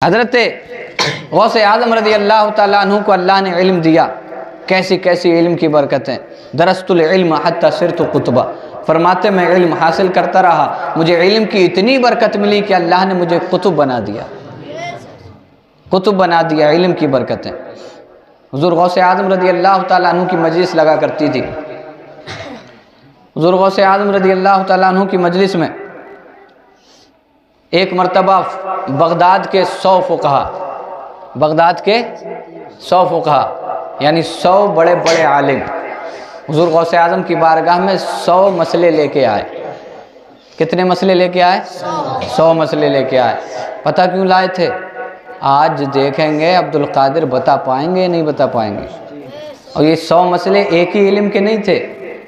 حضرت غوث اعظم رضی اللہ تعالیٰ عنہ کو اللہ نے علم دیا، کیسی کیسی علم کی برکتیں۔ درست العلم حتی صرت قطبہ، فرماتے میں علم حاصل کرتا رہا، مجھے علم کی اتنی برکت ملی کہ اللہ نے مجھے قطب بنا دیا، قطب بنا دیا علم کی برکتیں۔ حضور غوث اعظم رضی اللہ تعالیٰ عنہ کی مجلس لگا کرتی تھی۔ حضور غوث اعظم رضی اللہ تعالیٰ عنہ کی مجلس میں ایک مرتبہ بغداد کے 100 فقہا، بغداد کے 100 فقہا یعنی 100 بڑے بڑے عالم حضور غوث اعظم کی بارگاہ میں 100 مسئلے لے کے آئے۔ کتنے مسئلے لے کے آئے؟ 100 مسئلے لے کے آئے۔ پتہ کیوں لائے تھے؟ آج دیکھیں گے عبد القادر بتا پائیں گے نہیں بتا پائیں گے۔ اور یہ 100 مسئلے ایک ہی علم کے نہیں تھے،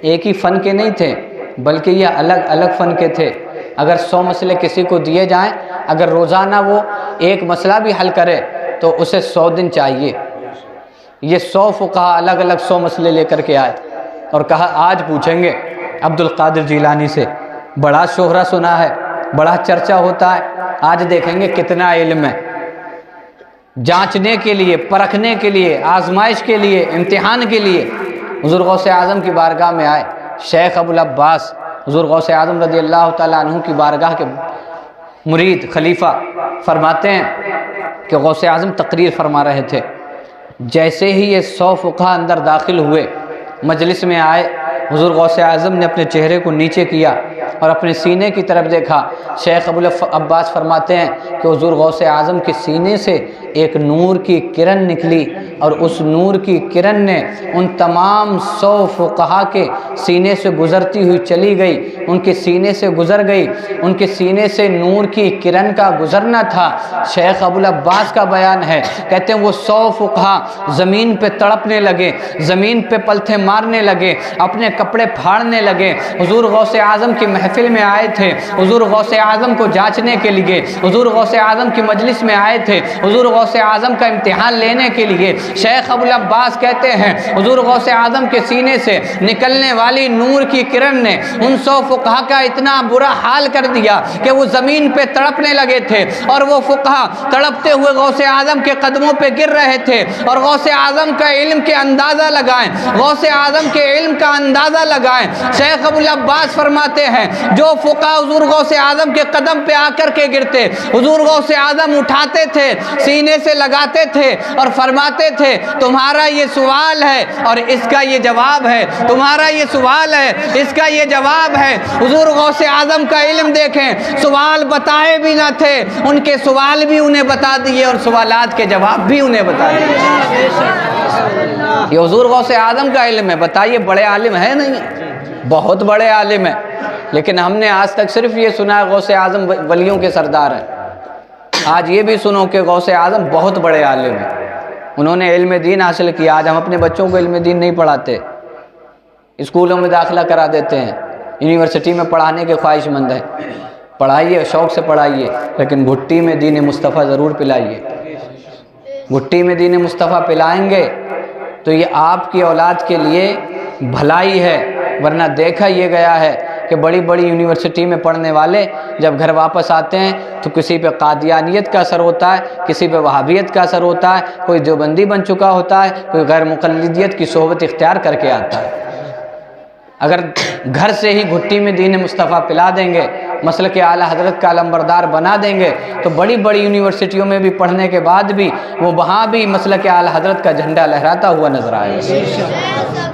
ایک ہی فن کے نہیں تھے، بلکہ یہ الگ الگ فن کے تھے۔ اگر 100 مسئلے کسی کو دیے جائیں، اگر روزانہ وہ ایک مسئلہ بھی حل کرے تو اسے 100 دن چاہیے۔ یہ 100 فقہا الگ الگ 100 مسئلے لے کر کے آئے اور کہا آج پوچھیں گے عبد القادر جیلانی سے، بڑا شہرہ سنا ہے، بڑا چرچا ہوتا ہے، آج دیکھیں گے کتنا علم ہے۔ جانچنے کے لیے، پرکھنے کے لیے، آزمائش کے لیے، امتحان کے لیے حضور غوث اعظم کی بارگاہ میں آئے۔ شیخ ابو العباس حضور غوث اعظم رضی اللہ تعالیٰ عنہ کی بارگاہ کے مرید خلیفہ فرماتے ہیں کہ غوث اعظم تقریر فرما رہے تھے، جیسے ہی یہ 100 فقہا اندر داخل ہوئے، مجلس میں آئے، حضور غوث اعظم نے اپنے چہرے کو نیچے کیا اور اپنے سینے کی طرف دیکھا۔ شیخ ابو العباس فرماتے ہیں کہ حضور غوث اعظم کے سینے سے ایک نور کی کرن نکلی اور اس نور کی کرن نے ان تمام 100 فقہا کے سینے سے گزرتی ہوئی چلی گئی، ان کے سینے سے گزر گئی، ان کے سینے سے نور کی کرن کا گزرنا تھا۔ شیخ ابو العباس کا بیان ہے، کہتے ہیں وہ 100 فقہا زمین پہ تڑپنے لگے، زمین پہ پلتھے مارنے لگے، اپنے کپڑے پھاڑنے لگے۔ حضور غوث اعظم کی محفل میں آئے تھے، حضور غوث اعظم کو جانچنے کے لیے، حضور غوث اعظم کی مجلس میں آئے تھے، حضور غوث اعظم کا امتحان لینے کے لیے۔ شیخ ابو العباس کہتے ہیں حضور غوث اعظم کے سینے سے نکلنے والی نور کی کرن نے ان 100 فقہا کا اتنا برا حال کر دیا کہ وہ زمین پہ تڑپنے لگے تھے، اور وہ فقہا تڑپتے ہوئے غوث اعظم کے قدموں پہ گر رہے تھے۔ اور غوث اعظم کا علم کے اندازہ لگائیں، غوث اعظم کے علم کا اندازہ لگائیں۔ شیخ ابو العباس فرماتے ہیں جو فقہا حضور غوث اعظم کے قدم پہ آ کر کے گرتے، حضور غوث اعظم اٹھاتے تھے، سینے سے لگاتے تھے اور فرماتے تھے تمہارا یہ سوال ہے اور اس کا یہ جواب ہے، تمہارا یہ سوال ہے، اس کا یہ جواب ہے۔ حضور غوث اعظم کا علم دیکھیں، سوال بتائے بھی نہ تھے، ان کے سوال بھی انہیں بتا دیے اور سوالات کے جواب بھی انہیں بتا دیے۔ یہ حضور غوث اعظم کا علم ہے۔ بتائیے بڑے عالم ہے نہیں؟ بہت بڑے عالم ہیں، لیکن ہم نے آج تک صرف یہ سنا ہے غوث اعظم ولیوں کے سردار ہیں۔ آج یہ بھی سنو کہ غوث اعظم بہت بڑے عالم ہیں، انہوں نے علم دین حاصل کیا۔ آج ہم اپنے بچوں کو علم دین نہیں پڑھاتے، اسکولوں میں داخلہ کرا دیتے ہیں، یونیورسٹی میں پڑھانے کے خواہش مند ہیں۔ پڑھائیے، شوق سے پڑھائیے، لیکن گھٹی میں دین مصطفیٰ ضرور پلائیے۔ گھٹی میں دین مصطفیٰ پلائیں گے تو یہ آپ کی اولاد کے لیے بھلائی ہے، ورنہ دیکھا یہ گیا ہے کہ بڑی بڑی یونیورسٹی میں پڑھنے والے جب گھر واپس آتے ہیں تو کسی پہ قادیانیت کا اثر ہوتا ہے، کسی پہ وہابیت کا اثر ہوتا ہے، کوئی دیوبندی بن چکا ہوتا ہے، کوئی غیر مقلدیت کی صحبت اختیار کر کے آتا ہے۔ اگر گھر سے ہی گھٹی میں دین مصطفیٰ پلا دیں گے، مسلک اعلیٰ حضرت کا علمبردار بنا دیں گے، تو بڑی بڑی یونیورسٹیوں میں بھی پڑھنے کے بعد بھی وہ وہاں بھی مسلک اعلیٰ حضرت کا جھنڈا لہراتا ہوا نظر آئے گا۔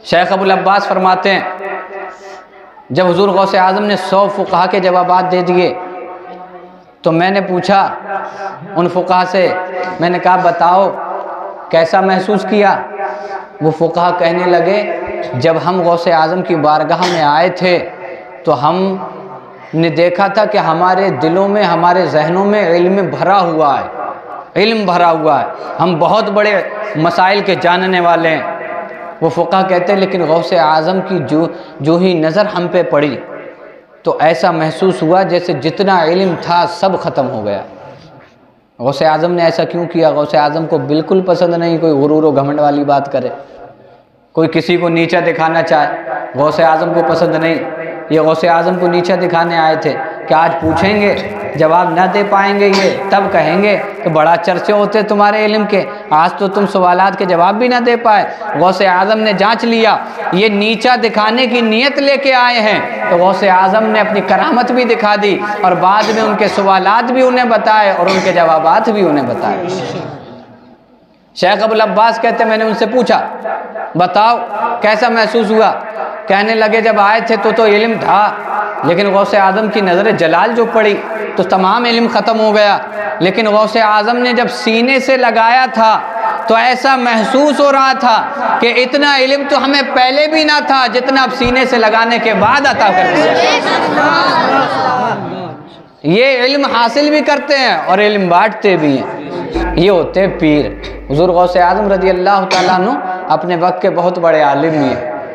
شیخ ابو العباس فرماتے ہیں جب حضور غوث اعظم نے 100 فقہا کے جوابات دے دیے تو میں نے پوچھا ان فقہا سے، میں نے کہا بتاؤ کیسا محسوس کیا؟ وہ فقہا کہنے لگے جب ہم غوث اعظم کی بارگاہ میں آئے تھے تو ہم نے دیکھا تھا کہ ہمارے دلوں میں، ہمارے ذہنوں میں علم بھرا ہوا ہے، علم بھرا ہوا ہے، ہم بہت بڑے مسائل کے جاننے والے ہیں۔ وہ فقہا کہتے ہیں لیکن غوث اعظم کی جو ہی نظر ہم پہ پڑی تو ایسا محسوس ہوا جیسے جتنا علم تھا سب ختم ہو گیا۔ غوث اعظم نے ایسا کیوں کیا؟ غوث اعظم کو بالکل پسند نہیں کوئی غرور و گھمنڈ والی بات کرے، کوئی کسی کو نیچا دکھانا چاہے، غوث اعظم کو پسند نہیں۔ یہ غوث اعظم کو نیچا دکھانے آئے تھے کہ آج پوچھیں گے جواب نہ دے پائیں گے، یہ تب کہیں گے کہ بڑا چرچے ہوتے تمہارے علم کے، آج تو تم سوالات کے جواب بھی نہ دے پائے۔ غوث اعظم نے جانچ لیا یہ نیچا دکھانے کی نیت لے کے آئے ہیں، تو غوث اعظم نے اپنی کرامت بھی دکھا دی اور بعد میں ان کے سوالات بھی انہیں بتائے اور ان کے جوابات بھی انہیں بتائے۔ شیخ ابو العباس کہتے ہیں میں نے ان سے پوچھا بتاؤ کیسا محسوس ہوا؟ کہنے لگے جب آئے تھے تو علم تھا، لیکن غوث اعظم کی نظر جلال جو پڑی تو تمام علم ختم ہو گیا، لیکن غوث اعظم نے جب سینے سے لگایا تھا تو ایسا محسوس ہو رہا تھا کہ اتنا علم تو ہمیں پہلے بھی نہ تھا جتنا اب سینے سے لگانے کے بعد عطا کر دیا۔ یہ علم حاصل بھی کرتے ہیں اور علم بانٹتے بھی ہیں، یہ ہوتے پیر۔ حضور غوث اعظم رضی اللہ تعالیٰ عنہ اپنے وقت کے بہت بڑے عالم ہیں۔